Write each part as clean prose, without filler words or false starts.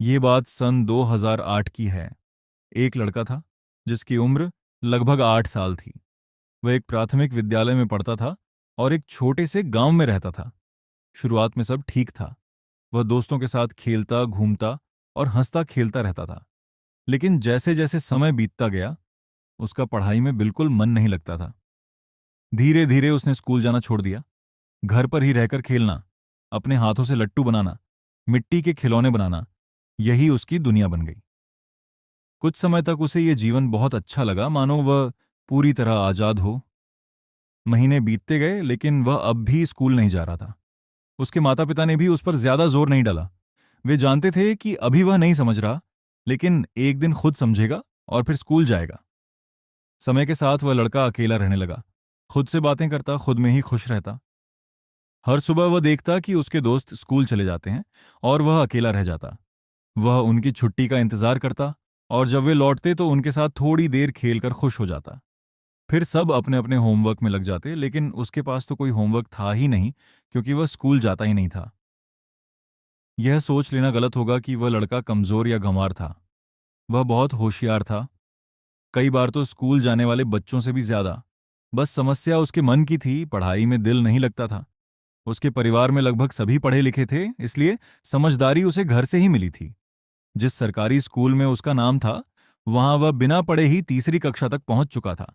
ये बात सन 2008 की है। एक लड़का था जिसकी उम्र लगभग 8 साल थी। वह एक प्राथमिक विद्यालय में पढ़ता था और एक छोटे से गांव में रहता था। शुरुआत में सब ठीक था। वह दोस्तों के साथ खेलता घूमता और हंसता खेलता रहता था। लेकिन जैसे जैसे समय बीतता गया, उसका पढ़ाई में बिल्कुल मन नहीं लगता था। धीरे धीरे उसने स्कूल जाना छोड़ दिया। घर पर ही रहकर खेलना, अपने हाथों से लट्टू बनाना, मिट्टी के खिलौने बनाना, यही उसकी दुनिया बन गई। कुछ समय तक उसे ये जीवन बहुत अच्छा लगा, मानो वह पूरी तरह आजाद हो। महीने बीतते गए, लेकिन वह अब भी स्कूल नहीं जा रहा था। उसके माता पिता ने भी उस पर ज्यादा जोर नहीं डाला। वे जानते थे कि अभी वह नहीं समझ रहा, लेकिन एक दिन खुद समझेगा और फिर स्कूल जाएगा। समय के साथ वह लड़का अकेला रहने लगा। खुद से बातें करता, खुद में ही खुश रहता। हर सुबह वह देखता कि उसके दोस्त स्कूल चले जाते हैं और वह अकेला रह जाता। वह उनकी छुट्टी का इंतजार करता और जब वे लौटते तो उनके साथ थोड़ी देर खेलकर खुश हो जाता। फिर सब अपने अपने होमवर्क में लग जाते, लेकिन उसके पास तो कोई होमवर्क था ही नहीं, क्योंकि वह स्कूल जाता ही नहीं था। यह सोच लेना गलत होगा कि वह लड़का कमजोर या गंवार था। वह बहुत होशियार था, कई बार तो स्कूल जाने वाले बच्चों से भी ज्यादा। बस समस्या उसके मन की थी, पढ़ाई में दिल नहीं लगता था। उसके परिवार में लगभग सभी पढ़े लिखे थे, इसलिए समझदारी उसे घर से ही मिली थी। जिस सरकारी स्कूल में उसका नाम था, वहां वह बिना पढ़े ही तीसरी कक्षा तक पहुंच चुका था।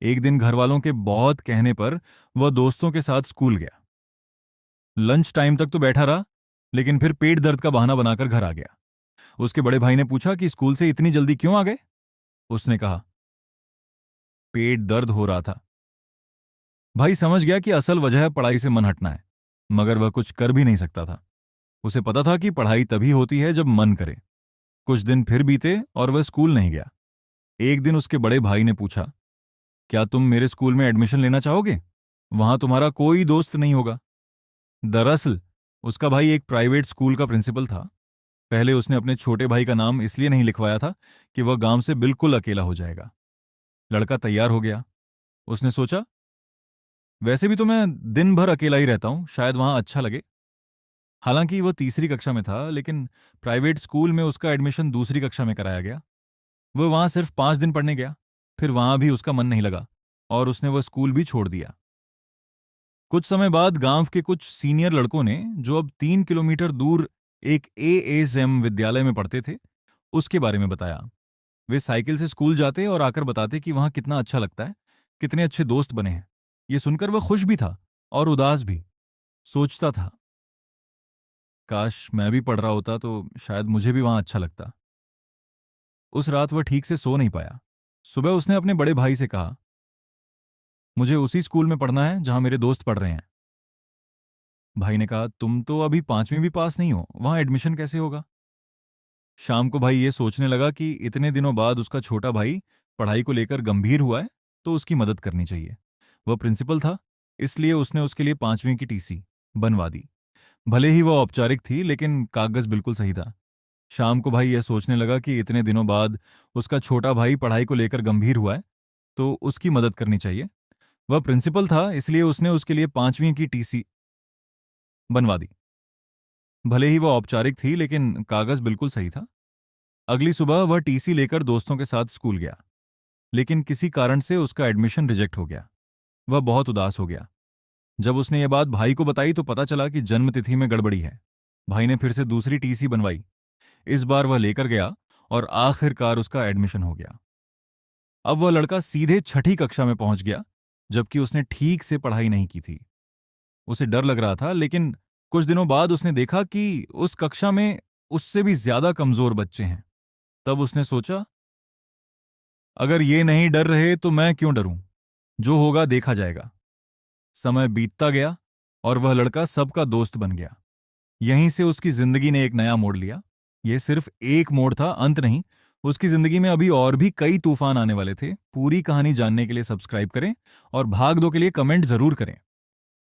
एक दिन घरवालों के बहुत कहने पर वह दोस्तों के साथ स्कूल गया। लंच टाइम तक तो बैठा रहा, लेकिन फिर पेट दर्द का बहाना बनाकर घर आ गया। उसके बड़े भाई ने पूछा कि स्कूल से इतनी जल्दी क्यों आ गए। उसने कहा, पेट दर्द हो रहा था। भाई समझ गया कि असल वजह पढ़ाई से मन हटना है, मगर वह कुछ कर भी नहीं सकता था। उसे पता था कि पढ़ाई तभी होती है जब मन करे। कुछ दिन फिर बीते और वह स्कूल नहीं गया। एक दिन उसके बड़े भाई ने पूछा, क्या तुम मेरे स्कूल में एडमिशन लेना चाहोगे? वहां तुम्हारा कोई दोस्त नहीं होगा। दरअसल उसका भाई एक प्राइवेट स्कूल का प्रिंसिपल था। पहले उसने अपने छोटे भाई का नाम इसलिए नहीं लिखवाया था कि वह गांव से बिल्कुल अकेला हो जाएगा। लड़का तैयार हो गया। उसने सोचा, वैसे भी तो मैं दिन भर अकेला ही रहता हूं, शायद वहां अच्छा लगे। हालांकि वह तीसरी कक्षा में था, लेकिन प्राइवेट स्कूल में उसका एडमिशन दूसरी कक्षा में कराया गया। वह वहां सिर्फ 5 दिन पढ़ने गया। फिर वहां भी उसका मन नहीं लगा और उसने वह स्कूल भी छोड़ दिया। कुछ समय बाद गांव के कुछ सीनियर लड़कों ने, जो अब 3 किलोमीटर दूर एक एएसएम विद्यालय में पढ़ते थे, उसके बारे में बताया। वे साइकिल से स्कूल जाते और आकर बताते कि वहां कितना अच्छा लगता है, कितने अच्छे दोस्त बने हैं। ये सुनकर वह खुश भी था और उदास भी। सोचता था, काश मैं भी पढ़ रहा होता तो शायद मुझे भी वहां अच्छा लगता। उस रात वह ठीक से सो नहीं पाया। सुबह उसने अपने बड़े भाई से कहा, मुझे उसी स्कूल में पढ़ना है जहां मेरे दोस्त पढ़ रहे हैं। भाई ने कहा, तुम तो अभी 5वीं भी पास नहीं हो, वहां एडमिशन कैसे होगा? शाम को भाई ये सोचने लगा कि इतने दिनों बाद उसका छोटा भाई पढ़ाई को लेकर गंभीर हुआ है, तो उसकी मदद करनी चाहिए। वह प्रिंसिपल था, इसलिए उसने उसके लिए 5वीं की टीसी बनवा दी। भले ही वह औपचारिक थी, लेकिन कागज बिल्कुल सही था। शाम को भाई यह सोचने लगा कि इतने दिनों बाद उसका छोटा भाई पढ़ाई को लेकर गंभीर हुआ है, तो उसकी मदद करनी चाहिए। वह प्रिंसिपल था, इसलिए उसने उसके लिए 5वीं की टीसी बनवा दी। भले ही वह औपचारिक थी, लेकिन कागज बिल्कुल सही था। अगली सुबह वह टीसी लेकर दोस्तों के साथ स्कूल गया, लेकिन किसी कारण से उसका एडमिशन रिजेक्ट हो गया। वह बहुत उदास हो गया। जब उसने ये बात भाई को बताई तो पता चला कि जन्मतिथि में गड़बड़ी है। भाई ने फिर से दूसरी टीसी बनवाई। इस बार वह लेकर गया और आखिरकार उसका एडमिशन हो गया। अब वह लड़का सीधे छठी कक्षा में पहुंच गया, जबकि उसने ठीक से पढ़ाई नहीं की थी। उसे डर लग रहा था, लेकिन कुछ दिनों बाद उसने देखा कि उस कक्षा में उससे भी ज्यादा कमजोर बच्चे हैं। तब उसने सोचा, अगर ये नहीं डर रहे तो मैं क्यों डरूं? जो होगा देखा जाएगा। समय बीतता गया और वह लड़का सबका दोस्त बन गया। यहीं से उसकी जिंदगी ने एक नया मोड़ लिया। यह सिर्फ एक मोड़ था, अंत नहीं। उसकी जिंदगी में अभी और भी कई तूफान आने वाले थे। पूरी कहानी जानने के लिए सब्सक्राइब करें और भाग दो के लिए कमेंट जरूर करें।